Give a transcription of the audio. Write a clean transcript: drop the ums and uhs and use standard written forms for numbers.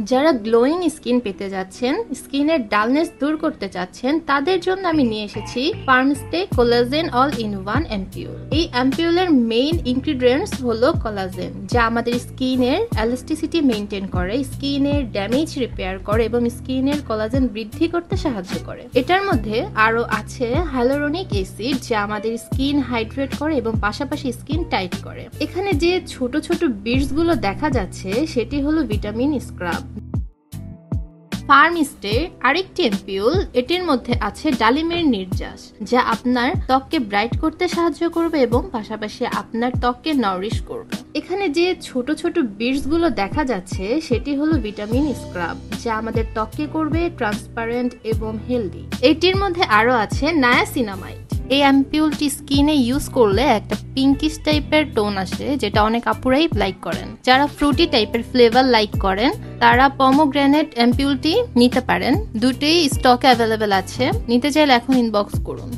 যারা glowing skin পেতে যাচ্ছেন, স্কিনের ডালনেস দূর করতে চাচ্ছেন, তাদের জন্য আমি নিয়ে এসেছি farmstay collagen all in one ampoule. এই অ্যাম্পিউলের মেইন ইনগ্রিডিয়েন্টস হলো কোলাজেন, যা আমাদের স্কিনের এলাস্টিসিটি মেনটেন করে, স্কিনের ড্যামেজ রিপেয়ার করে এবং স্কিনের কোলাজেন বৃদ্ধি করতে সাহায্য করে। এটার মধ্যে আরো আছে হাইলোরনিক অ্যাসিড, যা আমাদের স্কিন হাইড্রেট করে এবং পাশাপাশি স্কিন টাইট করে। এখানে যে ছোট ছোট বিটস গুলো দেখা যাচ্ছে সেটি হলো ভিটামিন স্ক্রাব। ফার্মস্টে আরেকটি অ্যাম্পিউল, এটির মধ্যে আছে ডালিমের নির্যাস, যা আপনার ত্বককে ব্রাইট করতে সাহায্য করবে এবং পাশাপাশি আপনার ত্বককে নারিশ করবে। এখানে যে ছোট ছোট বিটস গুলো দেখা যাচ্ছে সেটি হলো ভিটামিন স্ক্রাব, যা আমাদের ত্বককে করবে ট্রান্সপারেন্ট এবং হেলদি। এটির মধ্যে আরো আছে নায়াসিনামাইড। এই অ্যাম্পিউলটি স্কিনে ইউজ করলে একটা পিঙ্কিশ টাইপের টোন আসে, যেটা অনেক আপুরাই লাইক করেন। যারা ফ্রুটি টাইপের ফ্লেভার লাইক করেন তারা পমোগ্রেনেট অ্যাম্পিউলটি নিতে পারেন। দুটোই স্টকে অ্যাভেলেবেল আছে, নিতে চাইলে এখন ইনবক্স করুন।